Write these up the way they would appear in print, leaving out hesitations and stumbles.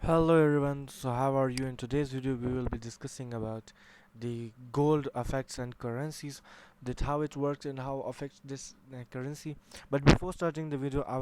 Hello everyone, so how are you? In today's video we will be discussing about the gold effects and currencies, that how it works and how affects this currency. But before starting the video, I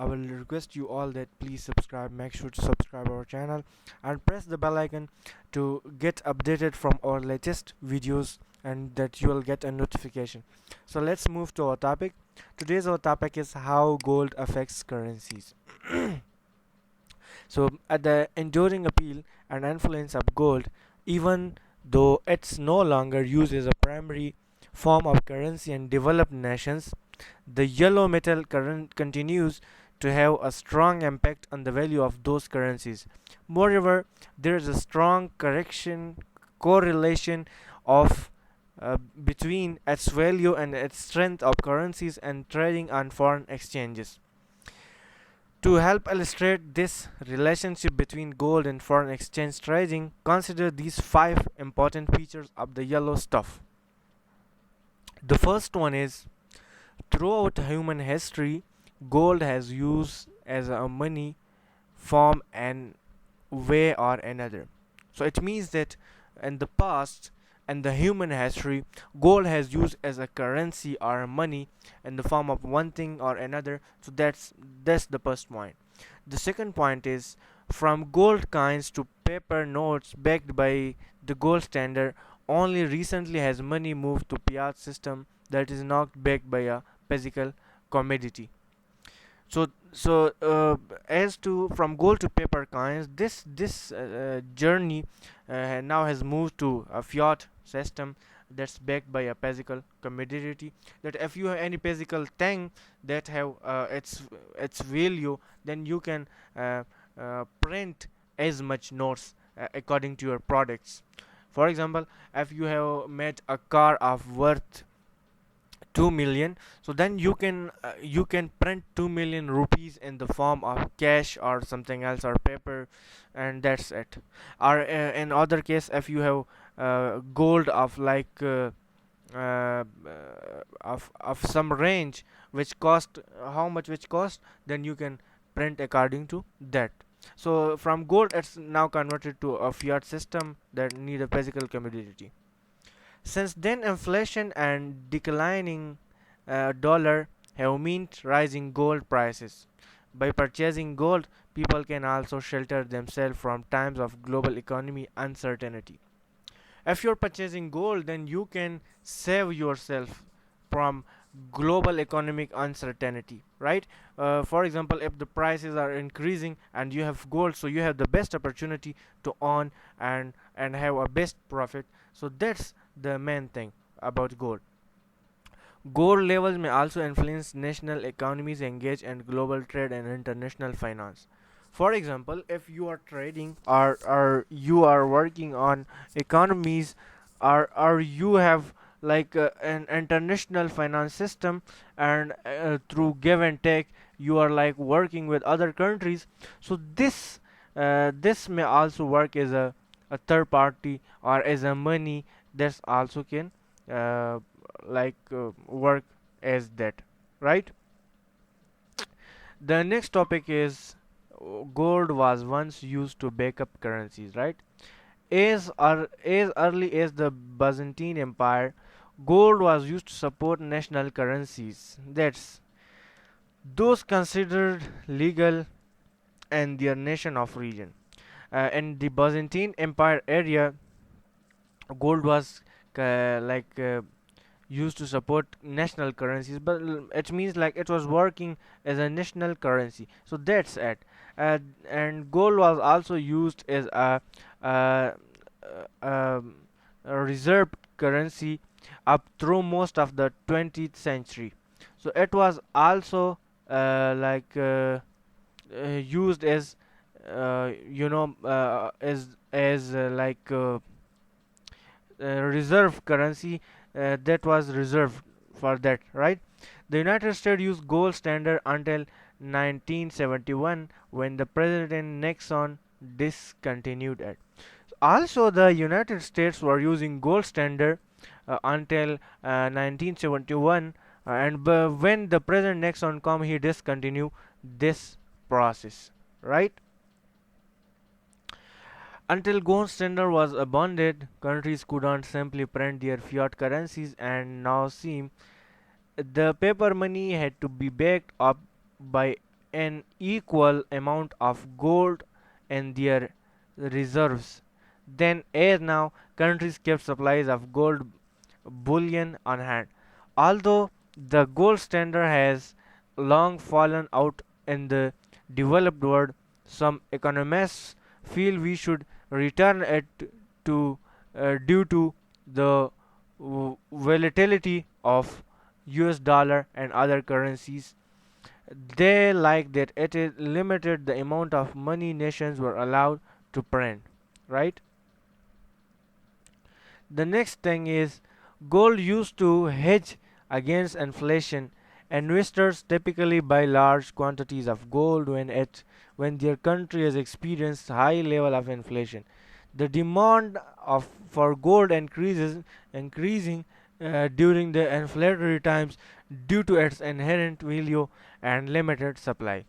will request you all that please subscribe, make sure to subscribe our channel and press the bell icon to get updated from our latest videos and that you will get a notification. So let's move to our topic. Today's our topic is how gold affects currencies. So, at the enduring appeal and influence of gold, even though it's no longer used as a primary form of currency in developed nations, the yellow metal current continues to have a strong impact on the value of those currencies. Moreover, there is a strong correlation of between its value and its strength of currencies and trading on foreign exchanges. To help illustrate this relationship between gold and foreign exchange trading, consider these five important features of the yellow stuff. The first one is throughout human history, gold has used as a money form and way or another. So it means that in the past and the human history, gold has used as a currency or money in the form of one thing or another. So that's the first point. The second point is from gold coins to paper notes backed by the gold standard. Only recently has money moved to fiat system that is not backed by a physical commodity. So as to from gold to paper coins, this journey now has moved to a fiat system that's backed by a physical commodity. That if you have any physical thing that have its value, then you can print as much notes according to your products. For example, if you have made a car of worth 2 million, so then you can print 2 million rupees in the form of cash or something else or paper, and that's it. Or in other case, if you have gold of like of some range which cost how much which cost, then you can print according to that. So from gold it's now converted to a fiat system that need a physical commodity. Since then, inflation and declining dollar have meant rising gold prices. By purchasing gold, people can also shelter themselves from times of global economy uncertainty. If you're purchasing gold, then you can save yourself from global economic uncertainty, right? For example, if the prices are increasing and you have gold, so you have the best opportunity to earn and have a best profit. So that's the main thing about gold. Gold levels may also influence national economies engaged in global trade and international finance. For example, if you are trading or you are working on economies, or you have like an international finance system, and through give and take you are like working with other countries, so this may also work as a third party or as a money that also can uh, work as that, right? The next topic is gold was once used to back up currencies, right? As early as the Byzantine Empire, gold was used to support national currencies. That's those considered legal in their nation of region. In the Byzantine Empire area, gold was used to support national currencies, but it means like it was working as a national currency. So that's it. And gold was also used as uh, um, a reserve currency up through most of the 20th century. So it was also used as reserve currency that was reserved for that, right? The United States used gold standard until 1971 when the President Nixon discontinued it. Also, the United States were using gold standard until 1971, and when the President Nixon come, he discontinued this process, right? Until gold standard was abandoned, countries could not simply print their fiat currencies and now seem the paper money had to be backed up by an equal amount of gold and their reserves. Then, as now, countries kept supplies of gold bullion on hand. Although the gold standard has long fallen out in the developed world, some economists feel we should return it to due to the volatility of US dollar and other currencies. They like that it is limited the amount of money nations were allowed to print, right? The next thing is gold used to hedge against inflation. Investors typically buy large quantities of gold when their country has experienced high level of inflation. The demand for gold increasing during the inflationary times due to its inherent value and limited supply.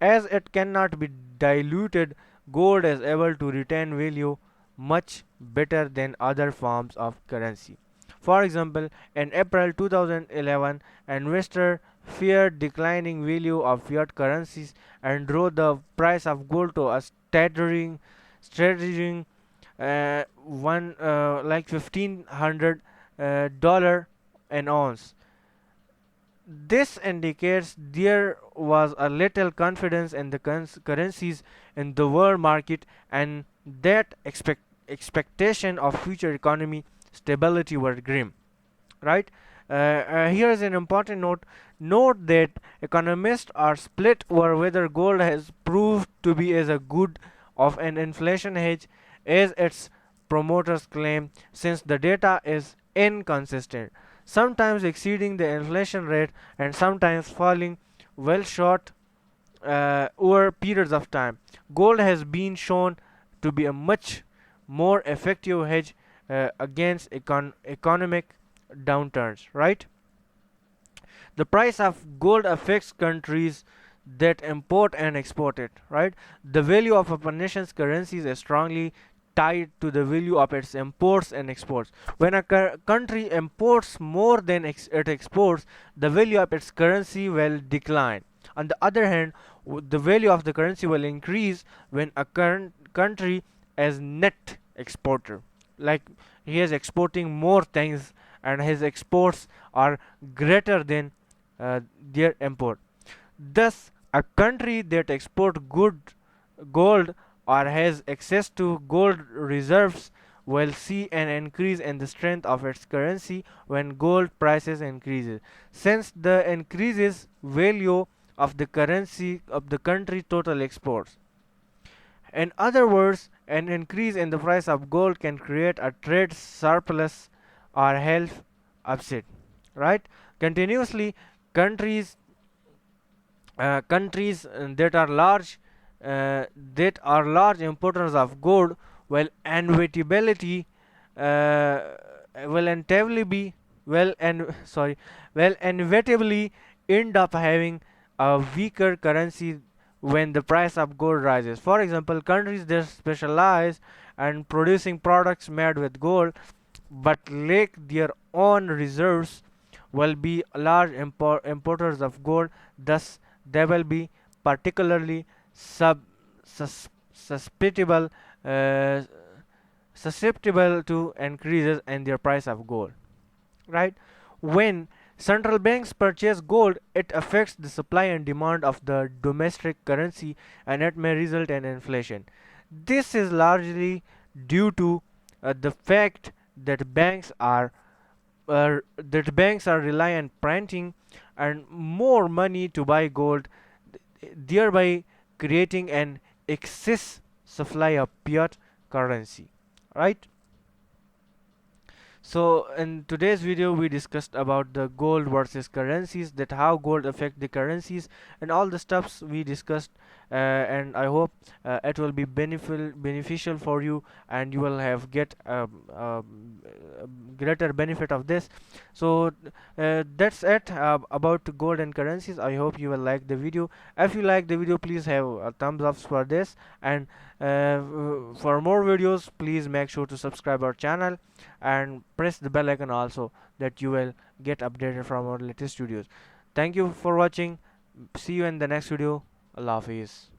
As it cannot be diluted, gold is able to retain value much better than other forms of currency. For example, in April 2011, investors feared declining value of fiat currencies and drove the price of gold to a staggering one like $1,500 an ounce. This indicates there was a little confidence in the currencies in the world market and that expectation of future economy stability were grim, right? Here is an important note. Note that economists are split over whether gold has proved to be as a good of an inflation hedge as its promoters claim, since the data is inconsistent, sometimes exceeding the inflation rate and sometimes falling well short over periods of time. Gold has been shown to be a much more effective hedge against economic downturns, right? The price of gold affects countries that import and export it, right? The value of a nation's currency is strongly tied to the value of its imports and exports. When a country imports more than it exports, the value of its currency will decline. On the other hand, the value of the currency will increase when a current country is net exporter. Like he is exporting more things and his exports are greater than their import. Thus, a country that exports good gold or has access to gold reserves will see an increase in the strength of its currency when gold prices increases. Since the increases value of the currency of the country total exports. In other words, an increase in the price of gold can create a trade surplus or health upset, right? Continuously, countries countries that are large importers of gold will inevitably uh, will inevitably be well and sorry will inevitably end up having a weaker currency when the price of gold rises. For example, countries that specialize in producing products made with gold but lack their own reserves will be large importers of gold. Thus, they will be particularly sub, susceptible uh, susceptible to increases in their price of gold, right? When central banks purchase gold, it affects the supply and demand of the domestic currency and it may result in inflation. This is largely due to the fact that banks are relying on printing and more money to buy gold, thereby creating an excess supply of fiat currency, right? So in today's video we discussed about the gold versus currencies, that how gold affect the currencies and all the stuffs we discussed and I hope it will be beneficial for you, and you will have get greater benefit of this. So that's it about gold and currencies. I hope you will like the video. If you like the video, please have a thumbs up for this, and for more videos, please make sure to subscribe our channel and press the bell icon also, that you will get updated from our latest videos. Thank you for watching. See you in the next video. Allah Hafiz.